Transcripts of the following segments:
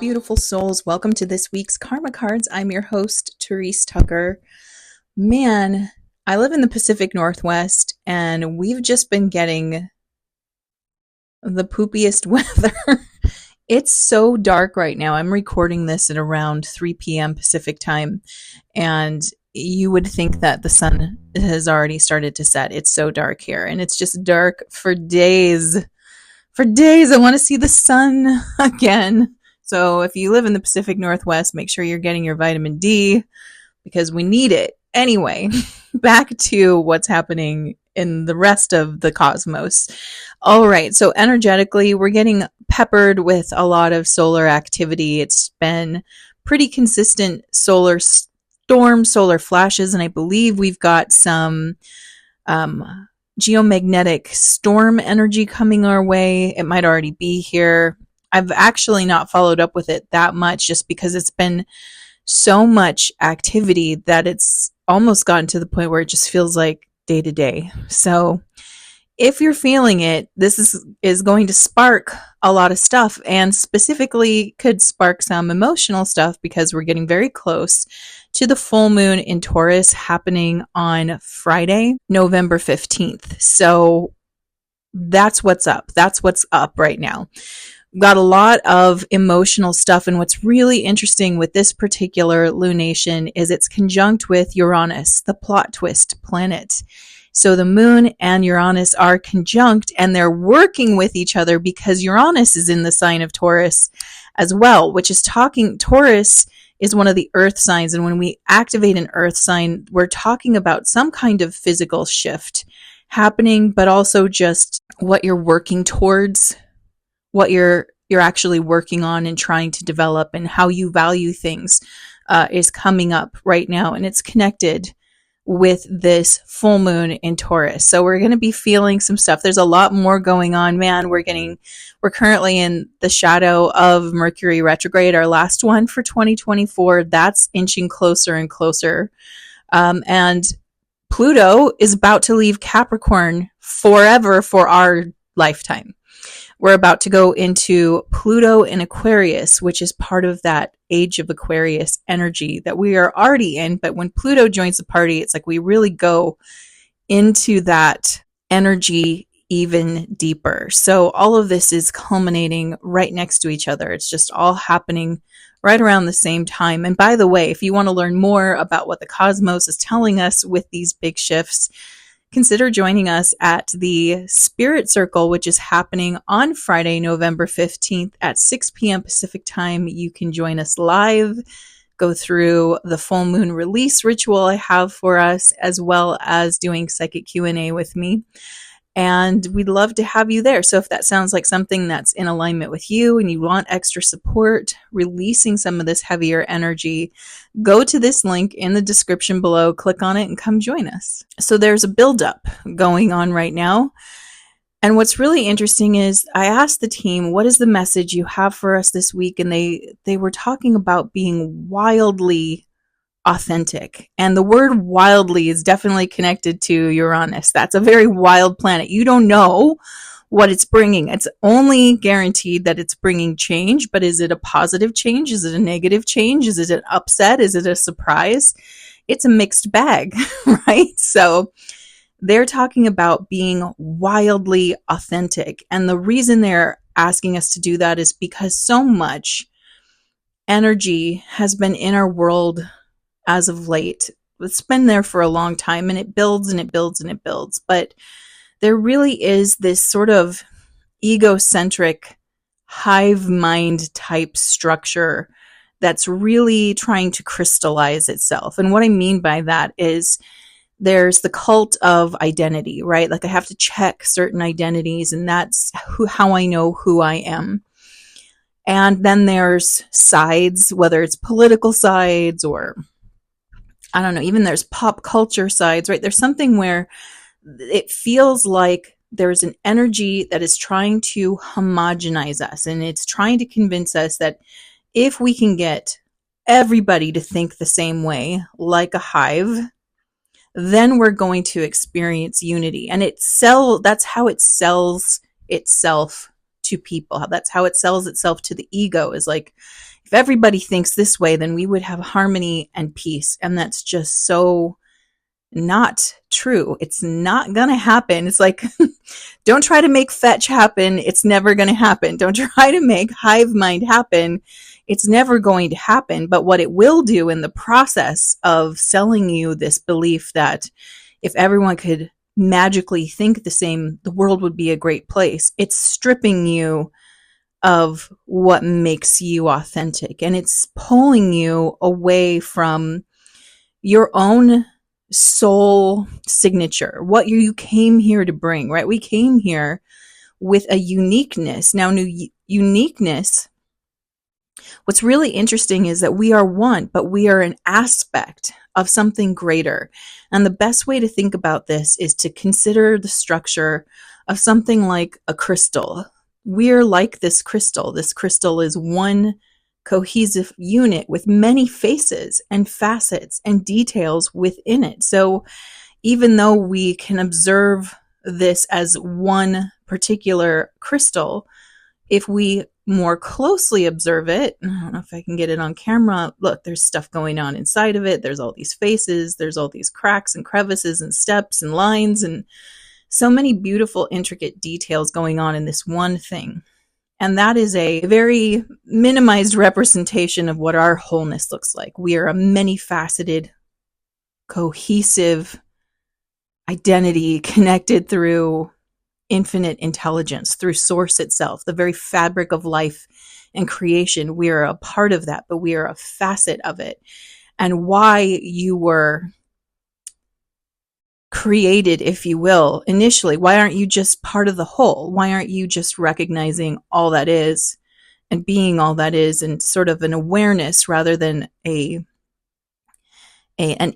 beautiful souls. Welcome to this week's Karma Cards. I'm your host, Therese Tucker. Man, I live in the Pacific Northwest, and we've just been getting the poopiest weather. It's so dark right now. I'm recording this at around 3 p.m. Pacific time, and you would think that the sun has already started to set. It's so dark here, and it's just dark for days. For days, I want to see the sun again. So if you live in the Pacific Northwest, make sure you're getting your vitamin D because we need it. Anyway, back to what's happening in the rest of the cosmos. All right, so energetically, we're getting peppered with a lot of solar activity. It's been pretty consistent solar storms, solar flashes, and I believe we've got some geomagnetic storm energy coming our way. It might already be here. I've actually not followed up with it that much just because it's been so much activity that it's almost gotten to the point where it just feels like day to day. So if you're feeling it, this is going to spark a lot of stuff, and specifically could spark some emotional stuff because we're getting very close to the full moon in Taurus happening on Friday, November 15th. So that's what's up. That's what's up right now. We've got a lot of emotional stuff, and what's really interesting with this particular lunation is it's conjunct with Uranus, the plot twist planet. So the moon and Uranus are conjunct, and they're working with each other because Uranus is in the sign of Taurus as well, which is Taurus is one of the earth signs. And when we activate an earth sign, we're talking about some kind of physical shift happening, but also just what you're working towards, what you're actually working on and trying to develop, and how you value things is coming up right now. And it's connected with this full moon in Taurus. So we're going to be feeling some stuff. There's a lot more going on, man. We're currently in the shadow of Mercury retrograde, our last one for 2024. That's inching closer and closer. And Pluto is about to leave Capricorn forever for our lifetime. We're about to go into Pluto in Aquarius, which is part of that age of Aquarius energy that we are already in. But when Pluto joins the party, it's like we really go into that energy even deeper. So all of this is culminating right next to each other. It's just all happening right around the same time. And by the way, if you want to learn more about what the cosmos is telling us with these big shifts, consider joining us at the Spirit Circle, which is happening on Friday, November 15th at 6 p.m. Pacific time. You can join us live, go through the full moon release ritual I have for us, as well as doing psychic Q&A with me. And we'd love to have you there. So if that sounds like something that's in alignment with you and you want extra support, releasing some of this heavier energy, go to this link in the description below, click on it, and come join us. So there's a buildup going on right now. And what's really interesting is I asked the team, what is the message you have for us this week? And they were talking about being wildly authentic. And the word wildly is definitely connected to Uranus. That's a very wild planet. You don't know what it's bringing. It's only guaranteed that it's bringing change, but is it a positive change? Is it a negative change? Is it an upset? Is it a surprise? It's a mixed bag, right? So they're talking about being wildly authentic. And the reason they're asking us to do that is because so much energy has been in our world as of late. It's been there for a long time, and it builds and it builds and it builds. But there really is this sort of egocentric hive mind type structure that's really trying to crystallize itself. And what I mean by that is there's the cult of identity, right? Like I have to check certain identities, and that's how I know who I am. And then there's sides, whether it's political sides or I don't know, even there's pop culture sides, right? There's something where it feels like there's an energy that is trying to homogenize us, and it's trying to convince us that if we can get everybody to think the same way, like a hive, then we're going to experience unity. And that's how it sells itself to people. That's how it sells itself to the ego, is like, if everybody thinks this way, then we would have harmony and peace. And that's just so not true. It's not going to happen. It's like, don't try to make fetch happen. It's never going to happen. Don't try to make hive mind happen. It's never going to happen. But what it will do in the process of selling you this belief that if everyone could magically think the same, the world would be a great place, it's stripping you of what makes you authentic. And it's pulling you away from your own soul signature, what you came here to bring, right? We came here with a uniqueness. Now, uniqueness, what's really interesting is that we are one, but we are an aspect of something greater. And the best way to think about this is to consider the structure of something like a crystal. We're like this crystal. This crystal is one cohesive unit with many faces and facets and details within it. So even though we can observe this as one particular crystal, if we more closely observe it, I don't know if I can get it on camera. Look, there's stuff going on inside of it. There's all these faces. There's all these cracks and crevices and steps and lines and so many beautiful, intricate details going on in this one thing. And that is a very minimized representation of what our wholeness looks like. We are a many-faceted, cohesive identity connected through infinite intelligence, through source itself, the very fabric of life and creation. We are a part of that, but we are a facet of it. And why you were created, if you will, initially, why aren't you just part of the whole? Why aren't you just recognizing all that is and being all that is, and sort of an awareness rather than an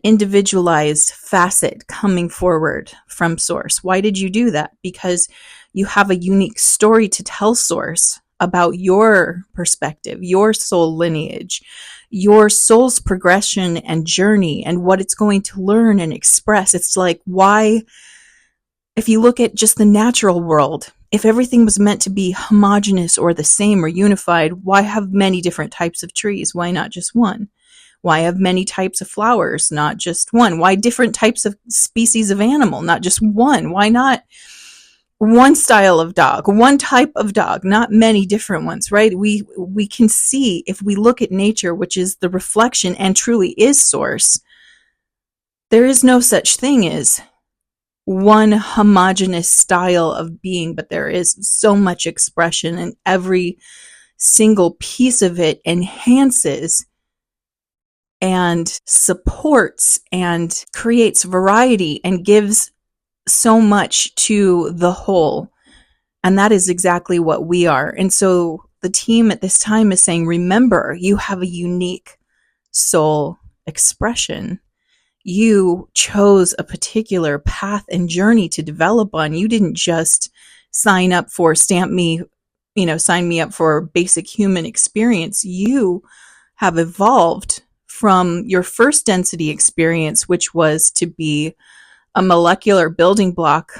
individualized facet coming forward from source? Why did you do that? Because you have a unique story to tell source about your perspective, your soul lineage, your soul's progression and journey, and what it's going to learn and express. It's like, why, if you look at just the natural world, if everything was meant to be homogeneous or the same or unified, why have many different types of trees? Why not just one? Why have many types of flowers, not just one? Why different types of species of animal, not just one? Why not one style of dog, one type of dog, not many different ones, right? We can see, if we look at nature, which is the reflection and truly is source, there is no such thing as one homogeneous style of being, but there is so much expression, and every single piece of it enhances and supports and creates variety and gives so much to the whole. And that is exactly what we are. And so the team at this time is saying, remember, you have a unique soul expression. You chose a particular path and journey to develop on. You didn't just sign up for sign me up for basic human experience. You have evolved from your first density experience, which was to be a molecular building block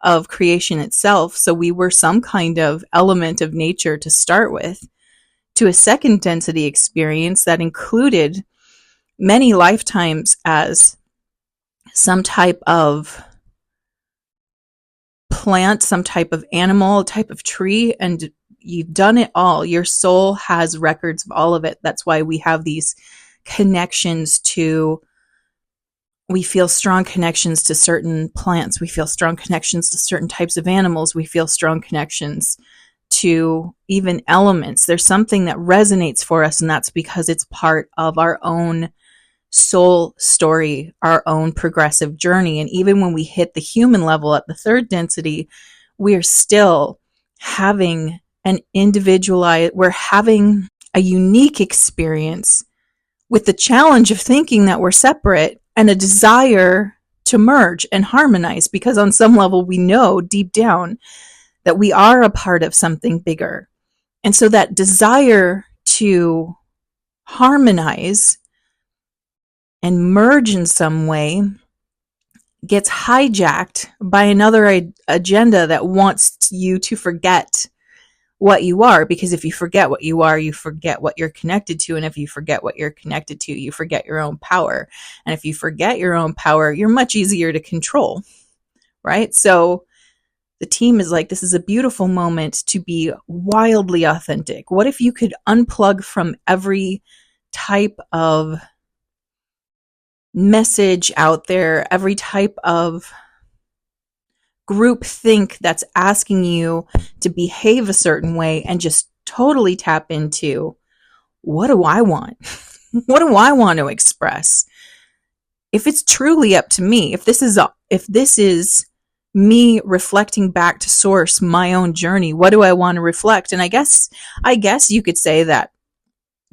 of creation itself. So we were some kind of element of nature to start with, to a second density experience that included many lifetimes as some type of plant, some type of animal, type of tree, and you've done it all. Your soul has records of all of it. That's why we have these connections to, we feel strong connections to certain plants. We feel strong connections to certain types of animals. We feel strong connections to even elements. There's something that resonates for us, and that's because it's part of our own soul story, our own progressive journey. And even when we hit the human level at the third density, we're still having an individualized, we're having a unique experience with the challenge of thinking that we're separate and a desire to merge and harmonize, because on some level we know deep down that we are a part of something bigger. And so that desire to harmonize and merge in some way gets hijacked by another agenda that wants you to forget what you are, because if you forget what you are, you forget what you're connected to. And if you forget what you're connected to, you forget your own power. And if you forget your own power, you're much easier to control, right? So the team is like, this is a beautiful moment to be wildly authentic. What if you could unplug from every type of message out there, every type of group think that's asking you to behave a certain way, and just totally tap into, what do I want? What do I want to express? If it's truly up to me, if this is me reflecting back to source, my own journey, what do I want to reflect? And I guess you could say that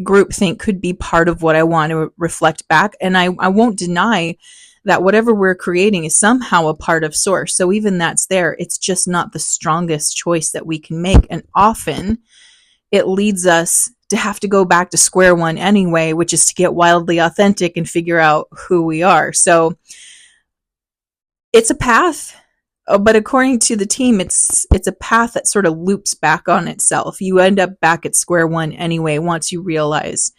groupthink could be part of what I want to reflect back. And I won't deny that whatever we're creating is somehow a part of source. So even that's there, it's just not the strongest choice that we can make. And often it leads us to have to go back to square one anyway, which is to get wildly authentic and figure out who we are. So it's a path, but according to the team, it's a path that sort of loops back on itself. You end up back at square one anyway, once you realize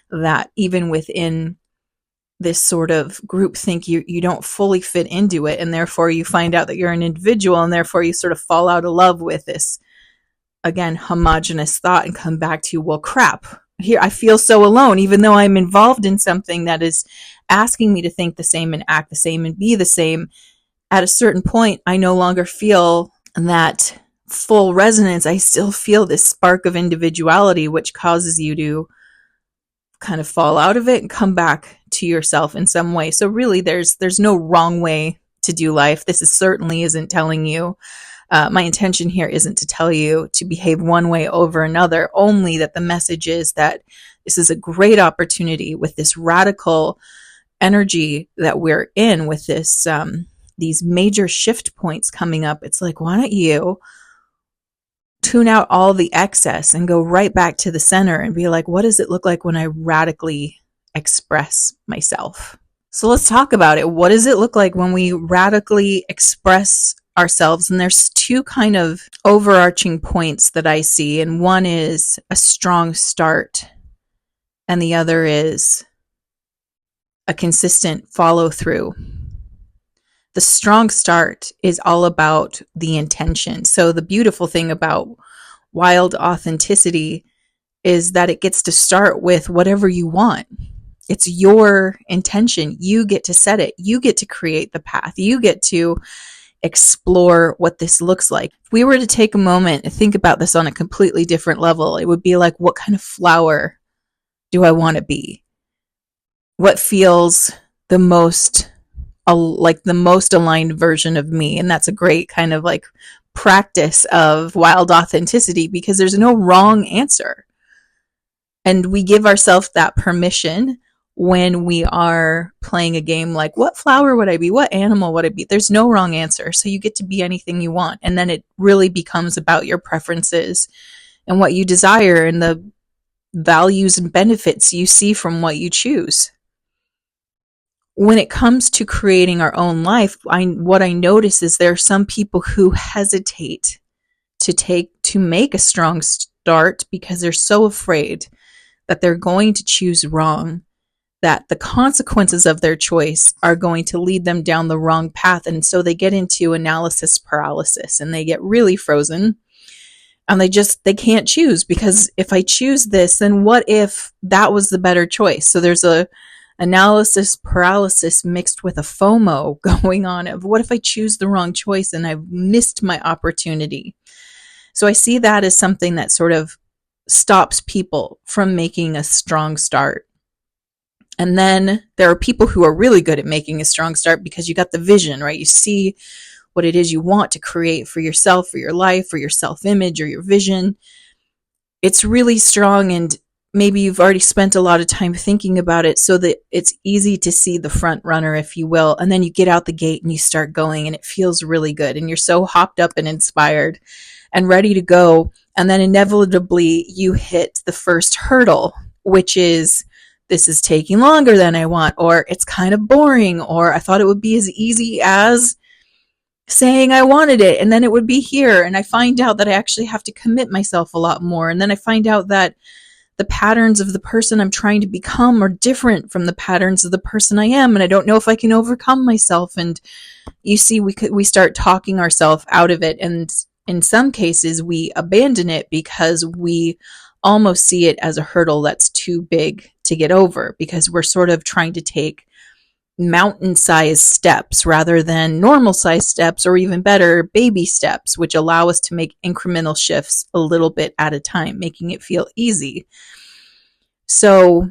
that even within this sort of groupthink, you don't fully fit into it, and therefore you find out that you're an individual, and therefore you sort of fall out of love with this, again, homogenous thought, and come back to, well, crap, here I feel so alone, even though I'm involved in something that is asking me to think the same and act the same and be the same. At a certain point, I no longer feel that full resonance. I still feel this spark of individuality, which causes you to kind of fall out of it and come back to yourself in some way. So really, there's no wrong way to do life. This certainly isn't telling you, my intention here isn't to tell you to behave one way over another, only that the message is that this is a great opportunity with this radical energy that we're in, with this these major shift points coming up. It's like, why don't you tune out all the excess and go right back to the center and be like, what does it look like when I radically express myself? So let's talk about it. What does it look like when we radically express ourselves? And there's two kind of overarching points that I see. And one is a strong start, and the other is a consistent follow through. The strong start is all about the intention. So the beautiful thing about wild authenticity is that it gets to start with whatever you want. It's your intention. You get to set it. You get to create the path. You get to explore what this looks like. If we were to take a moment and think about this on a completely different level, it would be like, what kind of flower do I want to be? What feels the most like the most aligned version of me? And that's a great kind of like practice of wild authenticity, because there's no wrong answer. And we give ourselves that permission when we are playing a game like, what flower would I be? What animal would I be? There's no wrong answer. So you get to be anything you want. And then it really becomes about your preferences and what you desire and the values and benefits you see from what you choose. When it comes to creating our own life, what I notice is there are some people who hesitate to make a strong start because they're so afraid that they're going to choose wrong, that the consequences of their choice are going to lead them down the wrong path. And so they get into analysis paralysis and they get really frozen, and they can't choose, because if I choose this, then what if that was the better choice? So there's a analysis paralysis mixed with a FOMO going on of, what if I choose the wrong choice and I've missed my opportunity? So I see that as something that sort of stops people from making a strong start. And then there are people who are really good at making a strong start because you got the vision, right? You see what it is you want to create for yourself, for your life, for your self-image or your vision. It's really strong, and maybe you've already spent a lot of time thinking about it so that it's easy to see the front runner, if you will. And then you get out the gate and you start going, and it feels really good. And you're so hopped up and inspired and ready to go. And then inevitably you hit the first hurdle, which is, this is taking longer than I want, or it's kind of boring, or I thought it would be as easy as, saying I wanted it, and then it would be here, and I find out that I actually have to commit myself a lot more, and then I find out that the patterns of the person I'm trying to become are different from the patterns of the person I am, and I don't know if I can overcome myself. And you see, we start talking ourselves out of it, and in some cases we abandon it because we almost see it as a hurdle that's too big to get over, because we're sort of trying to take mountain-sized steps rather than normal-sized steps, or even better, baby steps, which allow us to make incremental shifts a little bit at a time, making it feel easy. So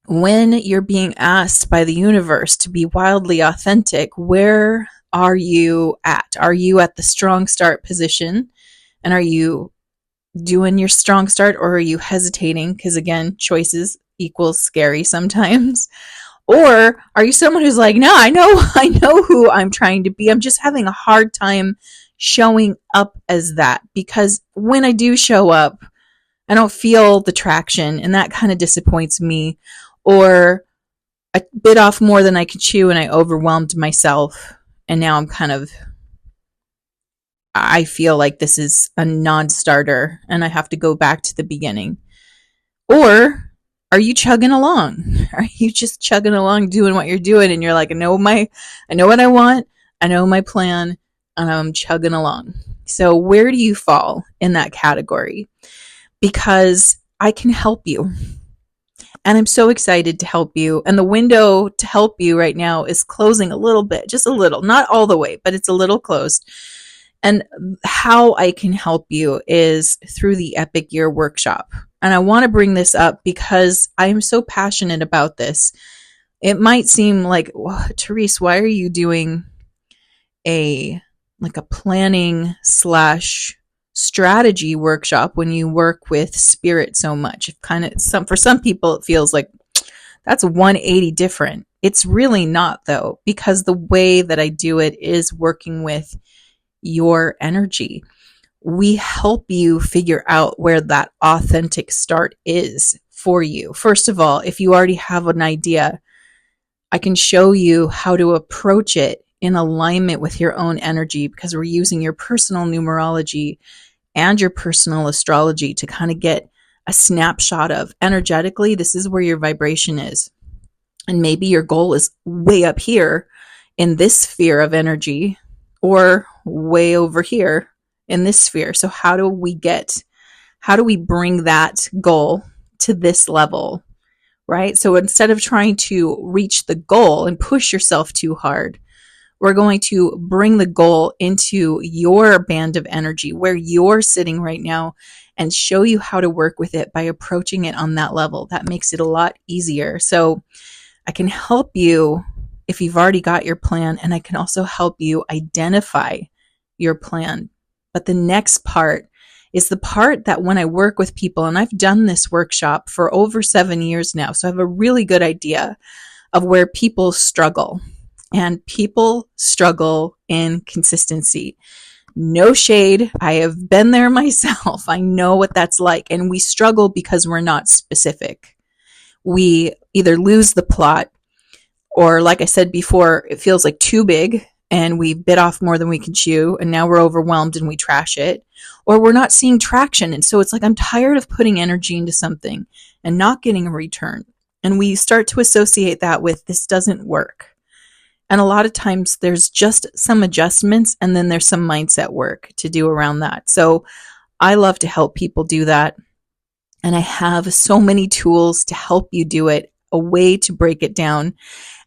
when you're being asked by the universe to be wildly authentic, where are you at? Are you at the strong start position? And are you doing your strong start, or are you hesitating? Because again, choices equals scary sometimes. Or are you someone who's like, no, I know who I'm trying to be. I'm just having a hard time showing up as that, because when I do show up, I don't feel the traction, and that kind of disappoints me. Or I bit off more than I could chew and I overwhelmed myself, and now I feel like this is a non-starter and I have to go back to the beginning. Or are you chugging along? Are you just chugging along, doing what you're doing, and you're like, I know what I want, I know my plan, and I'm chugging along. So where do you fall in that category? Because I can help you. And I'm so excited to help you. And the window to help you right now is closing a little bit, just a little, not all the way, but it's a little closed. And how I can help you is through the Epic Year Workshop. And I want to bring this up because I'm so passionate about this. It might seem like, Therese, why are you doing a planning / strategy workshop when you work with spirit so much? For some people it feels like that's 180 different. It's really not, though, because the way that I do it is working with your energy. We help you figure out where that authentic start is for you. First of all, if you already have an idea, I can show you how to approach it in alignment with your own energy, because we're using your personal numerology and your personal astrology to kind of get a snapshot of energetically, this is where your vibration is. And maybe your goal is way up here in this sphere of energy, or way over here in this sphere. So how do we bring that goal to this level, right? So instead of trying to reach the goal and push yourself too hard, we're going to bring the goal into your band of energy where you're sitting right now and show you how to work with it by approaching it on that level. That makes it a lot easier. So I can help you if you've already got your plan, and I can also help you identify your plan. But the next part is the part that when I work with people, and I've done this workshop for over 7 years now, so I have a really good idea of where people struggle. And people struggle in consistency. No shade. I have been there myself. I know what that's like. And we struggle because we're not specific. We either lose the plot, or like I said before, it feels like too big and we bit off more than we can chew, and now we're overwhelmed and we trash it. Or we're not seeing traction. And so it's like, I'm tired of putting energy into something and not getting a return. And we start to associate that with, this doesn't work. And a lot of times there's just some adjustments, and then there's some mindset work to do around that. So I love to help people do that. And I have so many tools to help you do it, a way to break it down.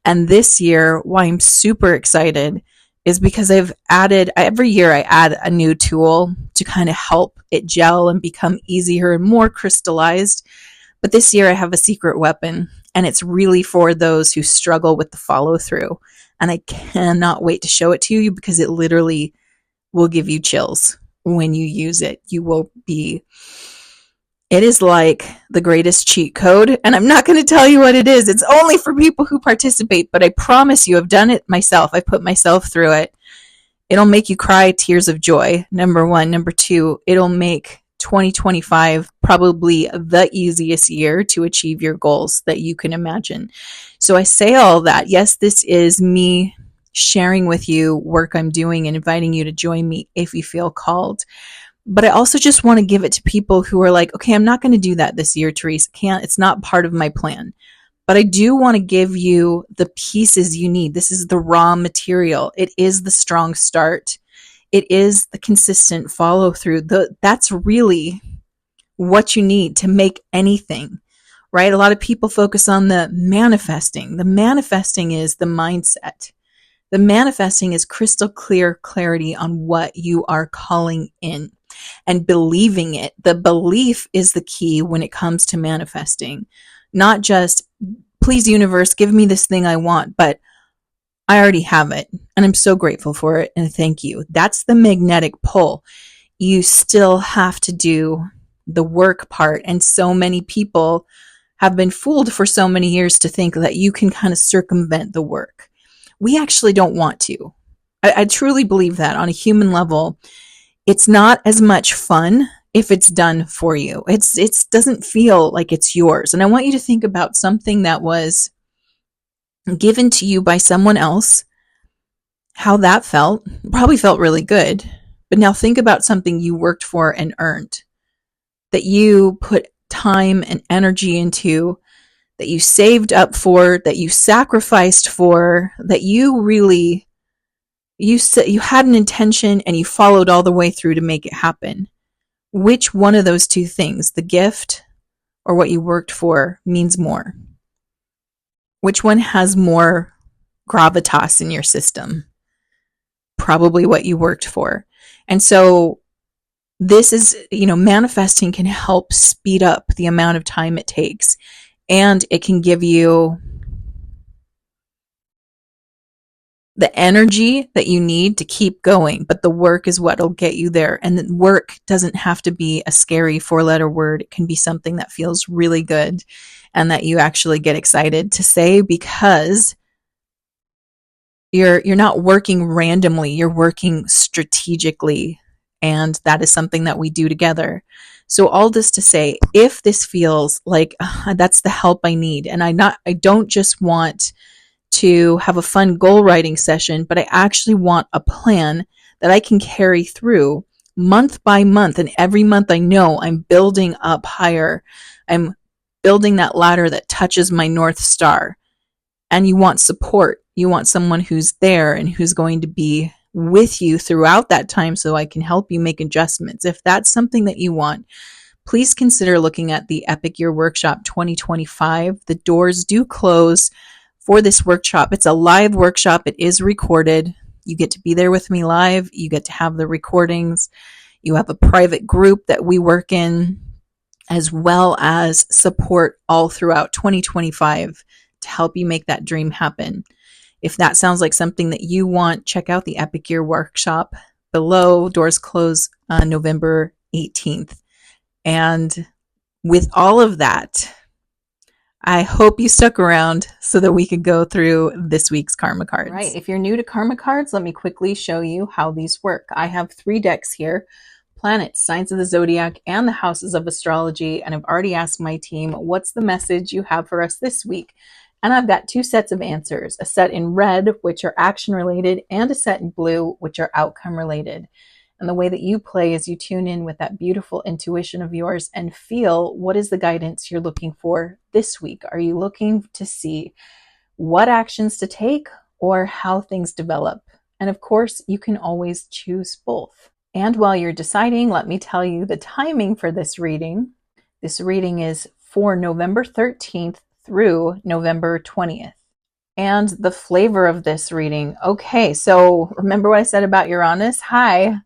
And this year, why I'm super excited is because every year I add a new tool to kind of help it gel and become easier and more crystallized. But this year I have a secret weapon, and it's really for those who struggle with the follow through. And I cannot wait to show it to you, because it literally will give you chills when you use it. It is like the greatest cheat code. And I'm not going to tell you what it is. It's only for people who participate, but I promise you, I've done it myself. I put myself through it. It'll make you cry tears of joy. Number one. Number two, it'll make 2025 probably the easiest year to achieve your goals that you can imagine. So I say all that. Yes, this is me sharing with you work I'm doing and inviting you to join me if you feel called. But I also just want to give it to people who are like, okay, I'm not going to do that this year, Therese. It's not part of my plan. But I do want to give you the pieces you need. This is the raw material. It is the strong start. It is the consistent follow through. That's really what you need to make anything, right? A lot of people focus on the manifesting. The manifesting is the mindset. The manifesting is crystal clear clarity on what you are calling in and believing it. The belief is the key when it comes to manifesting, not just, please, universe, give me this thing I want, but I already have it and I'm so grateful for it and thank you. That's the magnetic pull. You still have to do the work part. And so many people have been fooled for so many years to think that you can kind of circumvent the work. We actually don't want to. I truly believe that on a human level. It's not as much fun if it's done for you. It doesn't feel like it's yours. And I want you to think about something that was given to you by someone else, how that felt. Probably felt really good. But now think about something you worked for and earned, that you put time and energy into, that you saved up for, that you sacrificed for, that you really you had an intention and you followed all the way through to make it happen. Which one of those two things, the gift or what you worked for, means more? Which one has more gravitas in your system? Probably what you worked for. And so this is, manifesting can help speed up the amount of time it takes, and it can give you the energy that you need to keep going, but the work is what'll get you there. And the work doesn't have to be a scary 4-letter word. It can be something that feels really good and that you actually get excited to say, because you're not working randomly, you're working strategically, and that is something that we do together. So all this to say, if this feels like that's the help I need, and I don't just want to have a fun goal writing session, but I actually want a plan that I can carry through month by month. And every month I know I'm building up higher. I'm building that ladder that touches my North Star. And you want support. You want someone who's there and who's going to be with you throughout that time so I can help you make adjustments. If that's something that you want, please consider looking at the Epic Year Workshop 2025. The doors do close for this workshop. It's a live workshop. It is recorded. You get to be there with me live. You get to have the recordings. You have a private group that we work in, as well as support all throughout 2025 to help you make that dream happen. If that sounds like something that you want, check out the Epic Year Workshop below. Doors close on November 18th. And with all of that, I hope you stuck around so that we could go through this week's karma cards. Right. If you're new to karma cards, let me quickly show you how these work. I have 3 decks here: planets, signs of the zodiac, and the houses of astrology. And I've already asked my team, what's the message you have for us this week? And I've got 2 sets of answers, a set in red, which are action related, and a set in blue, which are outcome related. And the way that you play is you tune in with that beautiful intuition of yours and feel what is the guidance you're looking for this week. Are you looking to see what actions to take or how things develop? And of course, you can always choose both. And while you're deciding, let me tell you the timing for this reading. This reading is for November 13th through November 20th. And the flavor of this reading. Okay, so remember what I said about Uranus? Hi.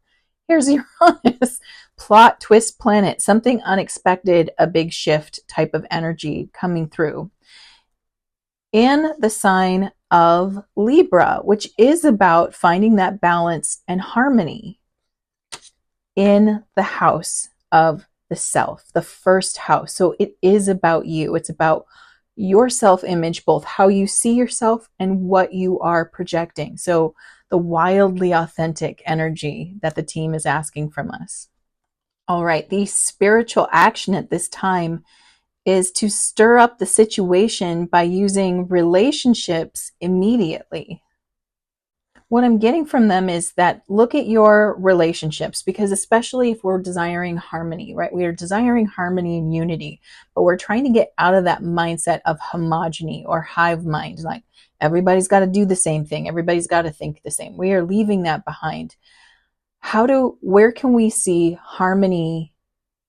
Here's Uranus, plot, twist, planet, something unexpected, a big shift type of energy coming through. In the sign of Libra, which is about finding that balance and harmony in the house of the self, the first house. So it is about you. It's about your self-image, both how you see yourself and what you are projecting. So the wildly authentic energy that the team is asking from us. All right, the spiritual action at this time is to stir up the situation by using relationships immediately. what I'm getting from them is that look at your relationships, because especially if we're desiring harmony, right? We are desiring harmony and unity, but we're trying to get out of that mindset of homogeny or hive mind. Like everybody's got to do the same thing. Everybody's got to think the same. We are leaving that behind. Where can we see harmony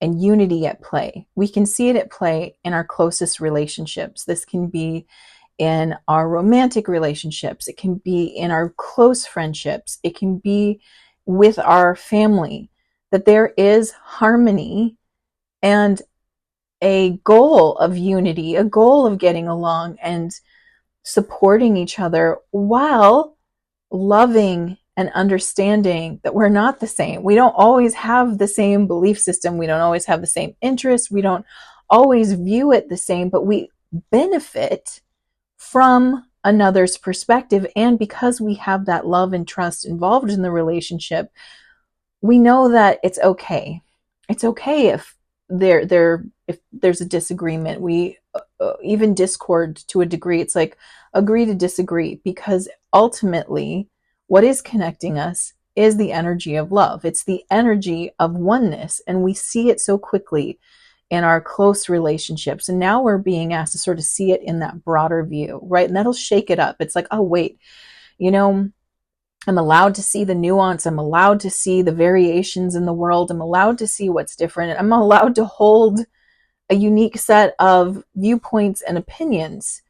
and unity at play? We can see it at play in our closest relationships. This can be in our romantic relationships. It can be in our close friendships. It can be with our family, that there is harmony and a goal of unity, a goal of getting along and supporting each other while loving and understanding that we're not the same. We don't always have the same belief system. We don't always have the same interests. We don't always view it the same, but we benefit from another's perspective. And because we have that love and trust involved in the relationship, we know that it's okay. It's okay if if there's a disagreement. We even discord to a degree. It's like agree to disagree, because ultimately what is connecting us is the energy of love. It's the energy of oneness, and we see it so quickly in our close relationships. And now we're being asked to sort of see it in that broader view, right? And that'll shake it up. It's like, oh, wait, I'm allowed to see the nuance. I'm allowed to see the variations in the world. I'm allowed to see what's different. I'm allowed to hold a unique set of viewpoints and opinions,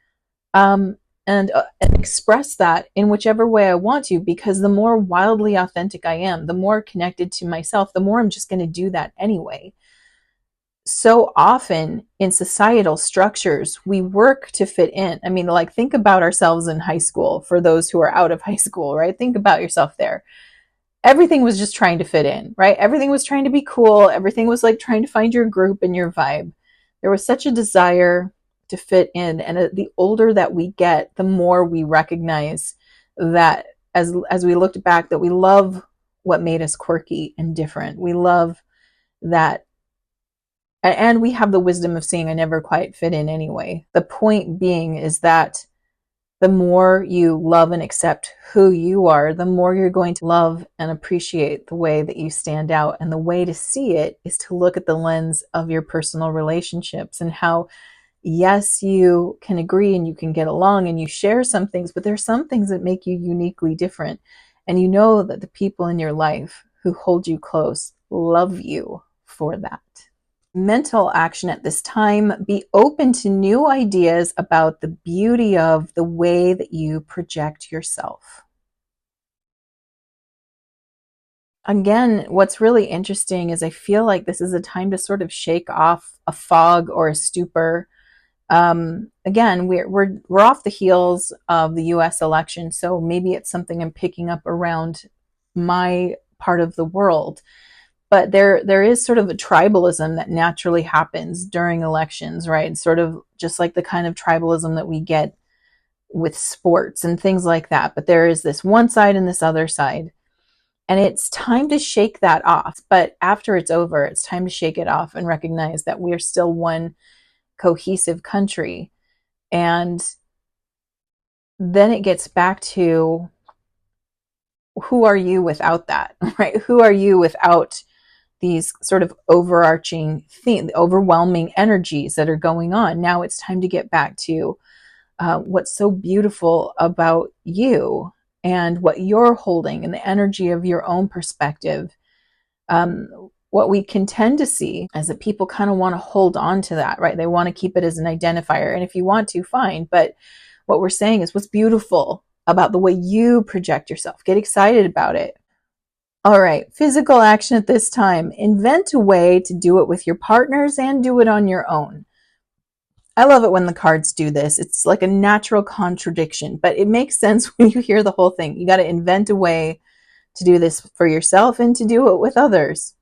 and express that in whichever way I want to, because the more wildly authentic I am, the more connected to myself, the more I'm just going to do that anyway. So often in societal structures, we work to fit in. I mean, like, think about ourselves in high school, for those who are out of high school, right? Think about yourself there. Everything was just trying to fit in, right? Everything was trying to be cool. Everything was like trying to find your group and your vibe. There was such a desire to fit in. And the older that we get, the more we recognize that as we looked back, that we love what made us quirky and different. We love that. And we have the wisdom of seeing I never quite fit in anyway. The point being is that the more you love and accept who you are, the more you're going to love and appreciate the way that you stand out. And the way to see it is to look at the lens of your personal relationships, and how, yes, you can agree and you can get along and you share some things, but there's some things that make you uniquely different. And you know that the people in your life who hold you close love you for that. Mental action at this time: be open to new ideas about the beauty of the way that you project yourself. Again, what's really interesting is I feel like this is a time to sort of shake off a fog or a stupor. Again, we're off the heels of the US election, so maybe it's something I'm picking up around my part of the world. But there is sort of a tribalism that naturally happens during elections, right? It's sort of just like the kind of tribalism that we get with sports and things like that. But there is this one side and this other side. And it's time to shake that off. But after it's over, it's time to shake it off and recognize that we're still one cohesive country. And then it gets back to, who are you without that, right? Who are you without these sort of overarching overwhelming energies that are going on? Now it's time to get back to what's so beautiful about you and what you're holding and the energy of your own perspective. What we can tend to see is that people kind of want to hold on to that, right? They want to keep it as an identifier. And if you want to, fine. But what we're saying is, what's beautiful about the way you project yourself? Get excited about it. All right, physical action at this time: invent a way to do it with your partners and do it on your own. I love it when the cards do this. It's like a natural contradiction, but it makes sense when you hear the whole thing. You got to invent a way to do this for yourself and to do it with others.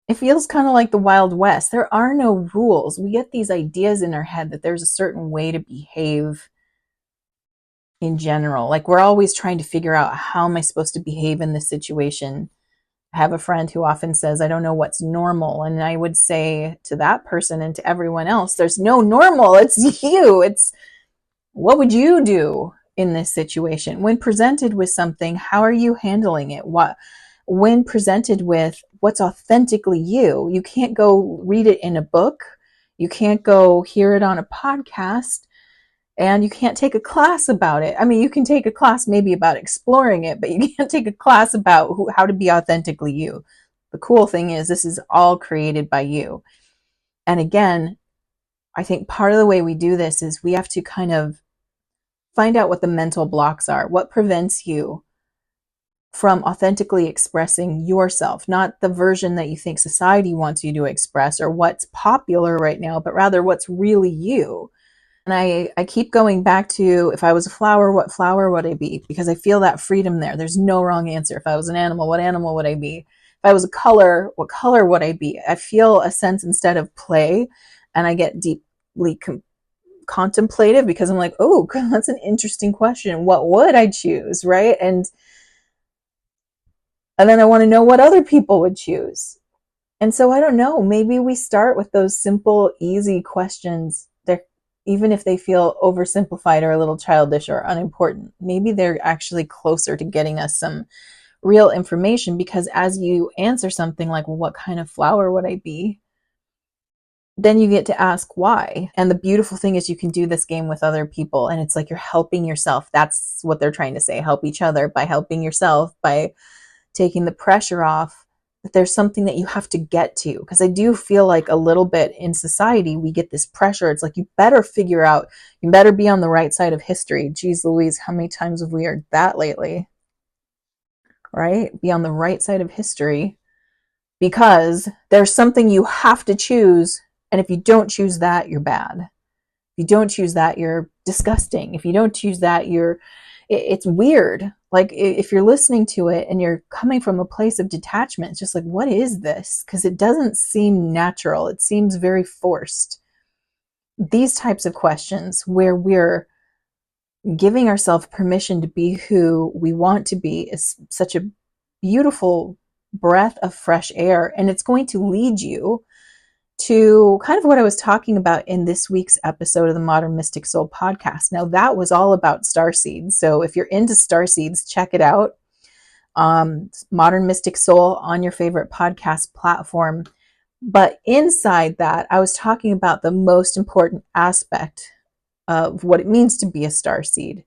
It feels kind of like the Wild West. There are no rules. We get these ideas in our head that there's a certain way to behave in general. Like, we're always trying to figure out, how am I supposed to behave in this situation? I have a friend who often says, I don't know what's normal. And I would say to that person and to everyone else, there's no normal. It's you. It's, what would you do in this situation? When presented with something, how are you handling it? When presented with what's authentically you, you can't go read it in a book. You can't go hear it on a podcast, and you can't take a class about it. I mean, you can take a class maybe about exploring it, but you can't take a class about how to be authentically you. The cool thing is this is all created by you. And again, I think part of the way we do this is we have to kind of find out what the mental blocks are. What prevents you from authentically expressing yourself, not the version that you think society wants you to express or what's popular right now, but rather what's really you. And I keep going back to, if I was a flower, what flower would I be? Because I feel that freedom there. There's no wrong answer. If I was an animal, what animal would I be? If I was a color, what color would I be? I feel a sense instead of play, and I get deeply contemplative because I'm like, oh, that's an interesting question. What would I choose, right? And then I want to know what other people would choose. And so I don't know, maybe we start with those simple, easy questions. They're, even if they feel oversimplified or a little childish or unimportant, maybe they're actually closer to getting us some real information, because as you answer something like, well, what kind of flower would I be? Then you get to ask why. And the beautiful thing is you can do this game with other people, and it's like you're helping yourself. That's what they're trying to say. Help each other by helping yourself, by taking the pressure off that there's something that you have to get to. Because I do feel like a little bit in society, we get this pressure. It's like, you better figure out, you better be on the right side of history. Geez Louise, how many times have we heard that lately? Right? Be on the right side of history, because there's something you have to choose. And if you don't choose that, you're bad. If you don't choose that, you're disgusting. If you don't choose that, it's weird. Like, if you're listening to it and you're coming from a place of detachment, it's just like, what is this? Because it doesn't seem natural. It seems very forced. These types of questions where we're giving ourselves permission to be who we want to be is such a beautiful breath of fresh air. And it's going to lead you to kind of what I was talking about in this week's episode of the Modern Mystic Soul podcast. Now, that was all about starseeds. So if you're into starseeds, check it out. Modern Mystic Soul on your favorite podcast platform. But inside that, I was talking about the most important aspect of what it means to be a starseed,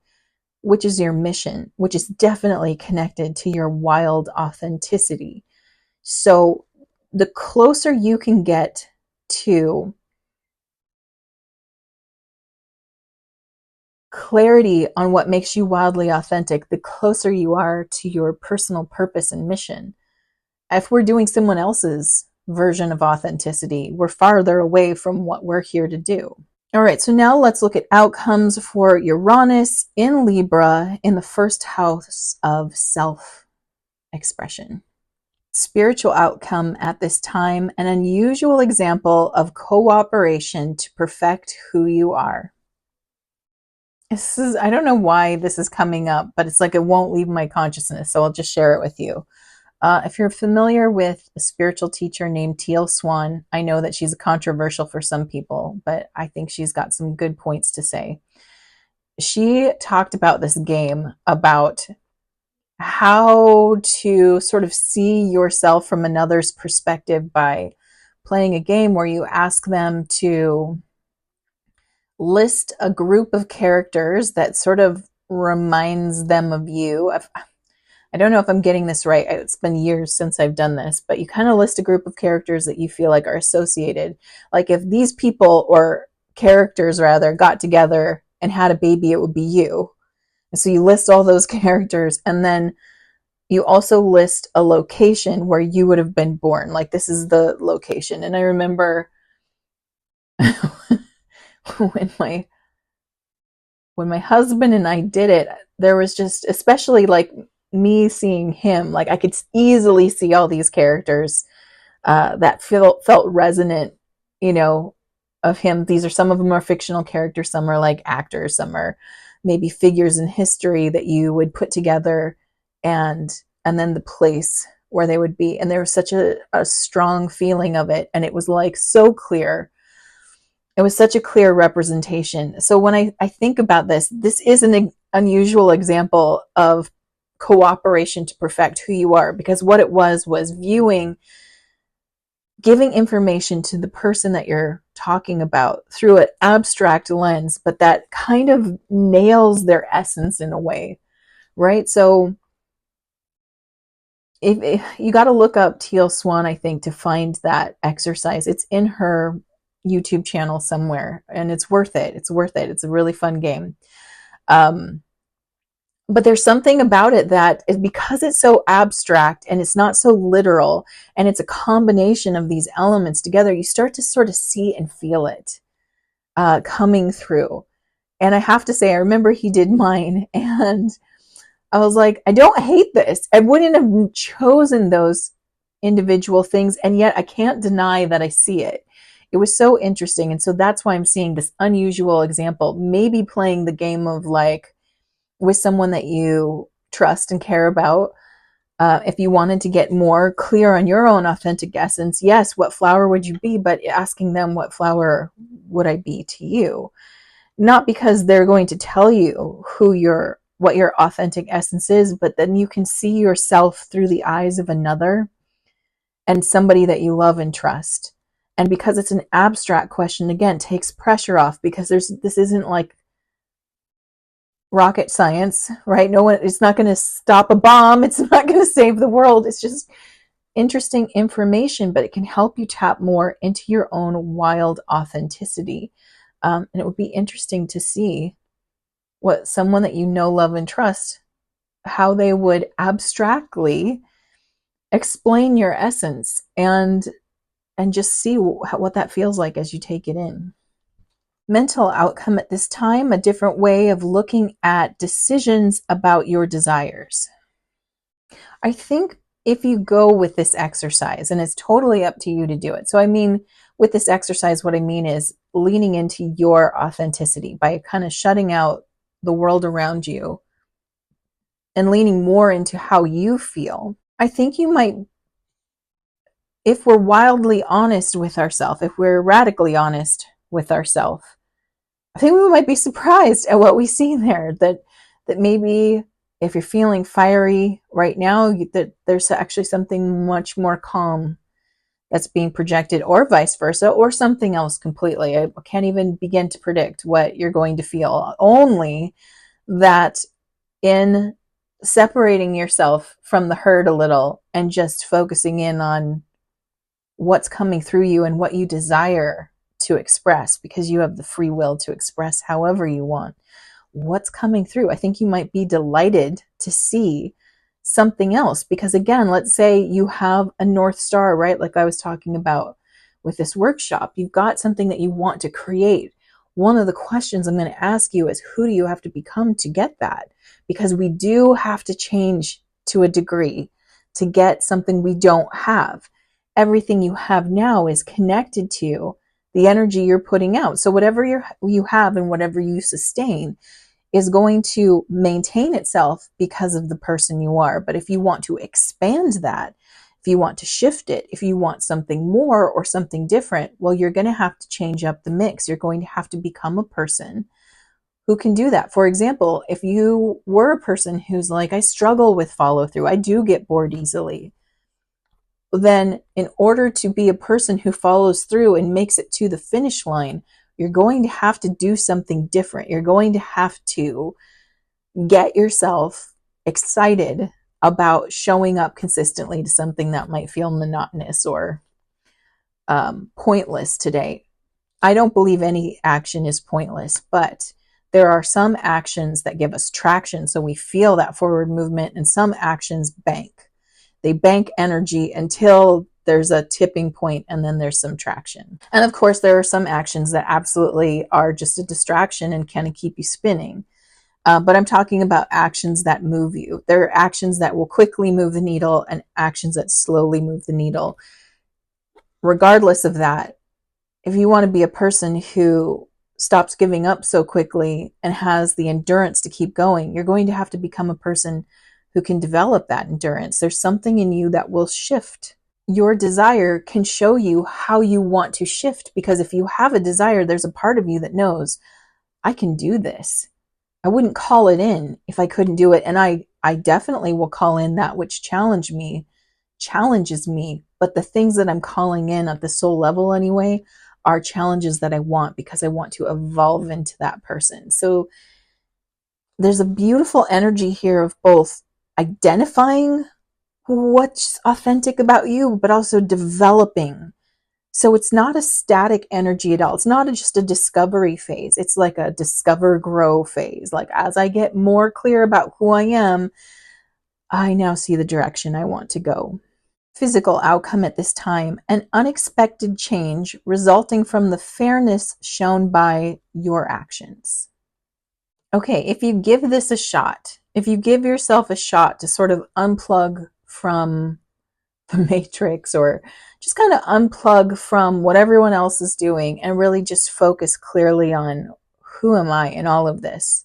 which is your mission, which is definitely connected to your wild authenticity. So the closer you can get to clarity on what makes you wildly authentic, the closer you are to your personal purpose and mission. If we're doing someone else's version of authenticity, we're farther away from what we're here to do. All right, so now let's look at outcomes for Uranus in Libra in the first house of self-expression. Spiritual outcome at this time, an unusual example of cooperation to perfect who you are. I don't know why this is coming up, but it's like it won't leave my consciousness, so I'll just share it with you. If you're familiar with a spiritual teacher named Teal Swan, I know that she's controversial for some people, but I think she's got some good points to say. She talked about this game, about how to sort of see yourself from another's perspective by playing a game where you ask them to list a group of characters that sort of reminds them of you. I don't know if I'm getting this right. It's been years since I've done this, but you kind of list a group of characters that you feel like are associated. Like, if these people, or characters rather, got together and had a baby, it would be you. And so you list all those characters, and then you also list a location where you would have been born. Like, this is the location. And I remember when my husband and I did it, there was just, especially like me seeing him, like I could easily see all these characters that felt resonant, of him. These are, some of them are fictional characters, some are like actors, some are maybe figures in history that you would put together, and then the place where they would be. And there was such a strong feeling of it, and it was like so clear. It was such a clear representation. So when I think about this is unusual example of cooperation to perfect who you are, because what it was giving information to the person that you're talking about through an abstract lens, but that kind of nails their essence in a way, right? So if you got to look up Teal Swan, I think, to find that exercise. It's in her YouTube channel somewhere, and it's worth it. It's worth it. It's a really fun game. But there's something about it that is, because it's so abstract and it's not so literal, and it's a combination of these elements together, you start to sort of see and feel it coming through. And I have to say, I remember he did mine, and I was like, I don't hate this. I wouldn't have chosen those individual things, and yet I can't deny that I see it. It was so interesting. And so that's why I'm seeing this unusual example, maybe playing the game of like with someone that you trust and care about. If you wanted to get more clear on your own authentic essence, yes, what flower would you be? But asking them, what flower would I be to you? Not because they're going to tell you what your authentic essence is, but then you can see yourself through the eyes of another and somebody that you love and trust. And because it's an abstract question, again, takes pressure off, because this isn't like rocket science, right? No one, it's not going to stop a bomb. It's not going to save the world. It's just interesting information, but it can help you tap more into your own wild authenticity. And it would be interesting to see what someone that you know, love, and trust, how they would abstractly explain your essence, and just see what that feels like as you take it in. Mental outcome at this time, a different way of looking at decisions about your desires. I think if you go with this exercise, and it's totally up to you to do it. So I mean, with this exercise, what I mean is leaning into your authenticity by kind of shutting out the world around you and leaning more into how you feel. I think you might, if we're wildly honest with ourselves, if we're radically honest with ourselves, I think we might be surprised at what we see there, that maybe if you're feeling fiery right now, that there's actually something much more calm that's being projected, or vice versa, or something else completely. I can't even begin to predict what you're going to feel. Only that in separating yourself from the herd a little and just focusing in on what's coming through you and what you desire to express, because you have the free will to express however you want what's coming through, I think you might be delighted to see something else. Because again, let's say you have a North Star, right? Like I was talking about with this workshop, you've got something that you want to create. One of the questions I'm going to ask you is, who do you have to become to get that? Because we do have to change to a degree to get something we don't have. Everything you have now is connected to the energy you're putting out. So whatever you have and whatever you sustain is going to maintain itself because of the person you are. But if you want to expand that, if you want to shift it, if you want something more or something different, well, you're going to have to change up the mix. You're going to have to become a person who can do that. For example, if you were a person who's like, I struggle with follow through, I do get bored easily, then in order to be a person who follows through and makes it to the finish line, you're going to have to do something different. You're going to have to get yourself excited about showing up consistently to something that might feel monotonous or pointless today. I don't believe any action is pointless, but there are some actions that give us traction, so we feel that forward movement, and some actions bank. They bank energy until there's a tipping point, and then there's some traction. And of course, there are some actions that absolutely are just a distraction and kind of keep you spinning. But I'm talking about actions that move you. There are actions that will quickly move the needle and actions that slowly move the needle. Regardless of that, if you want to be a person who stops giving up so quickly and has the endurance to keep going, you're going to have to become a person who can develop that endurance. There's something in you that will shift. Your desire can show you how you want to shift, because if you have a desire, there's a part of you that knows, I can do this. I wouldn't call it in if I couldn't do it. And I definitely will call in that which challenges me. But the things that I'm calling in at the soul level anyway are challenges that I want because I want to evolve into that person. So there's a beautiful energy here of both identifying what's authentic about you, but also developing. So it's not a static energy at all. It's not just a discovery phase. It's like a discover, grow phase. Like as I get more clear about who I am, I now see the direction I want to go. Physical outcome at this time, an unexpected change resulting from the fairness shown by your actions. Okay, if you give this a shot, if you give yourself a shot to sort of unplug from the matrix or just kind of unplug from what everyone else is doing and really just focus clearly on who am I in all of this?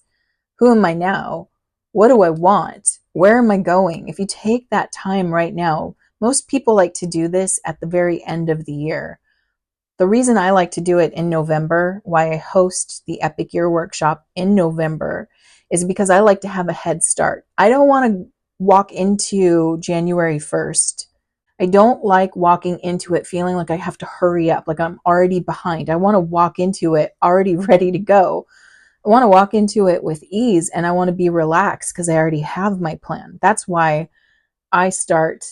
Who am I now? What do I want? Where am I going? If you take that time right now, most people like to do this at the very end of the year. The reason I like to do it in November, why I host the Epic Year Workshop in November, is because I like to have a head start. I don't want to walk into January 1st. I don't like walking into it feeling like I have to hurry up, like I'm already behind. I want to walk into it already ready to go. I want to walk into it with ease and I want to be relaxed because I already have my plan. That's why I start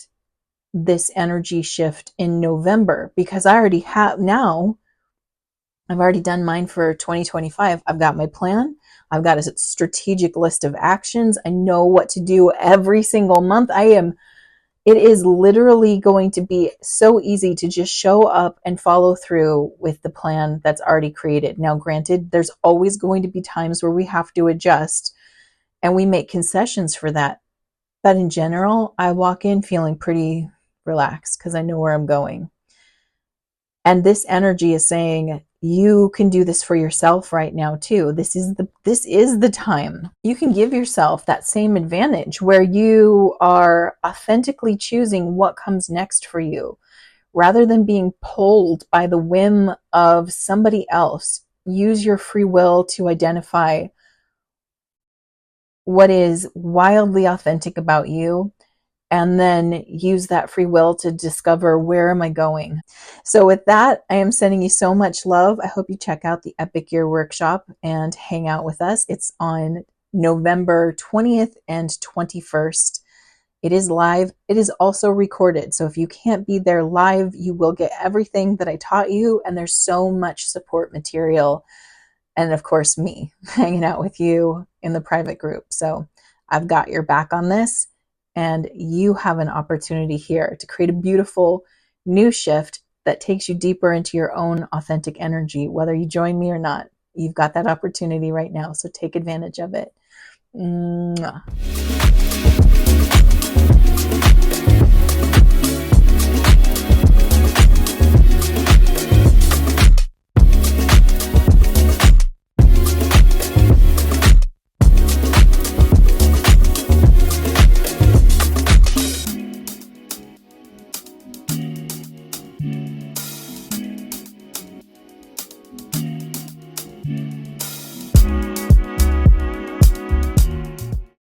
this energy shift in November because I already have now. I've already done mine for 2025. I've got my plan. I've got a strategic list of actions. I know what to do every single month. It is literally going to be so easy to just show up and follow through with the plan that's already created. Now, granted, there's always going to be times where we have to adjust and we make concessions for that. But in general, I walk in feeling pretty relaxed because I know where I'm going. And this energy is saying, you can do this for yourself right now too. This is the time. You can give yourself that same advantage where you are authentically choosing what comes next for you rather than being pulled by the whim of somebody else. Use your free will to identify what is wildly authentic about you and then use that free will to discover where am I going. So with that, I am sending you so much love. I hope you check out the Epic Year Workshop and hang out with us. It's on November 20th and 21st. It is live. It is also recorded. So if you can't be there live, you will get everything that I taught you. And there's so much support material. And of course, me hanging out with you in the private group. So I've got your back on this. And you have an opportunity here to create a beautiful new shift that takes you deeper into your own authentic energy, whether you join me or not. You've got that opportunity right now, so take advantage of it. Mwah.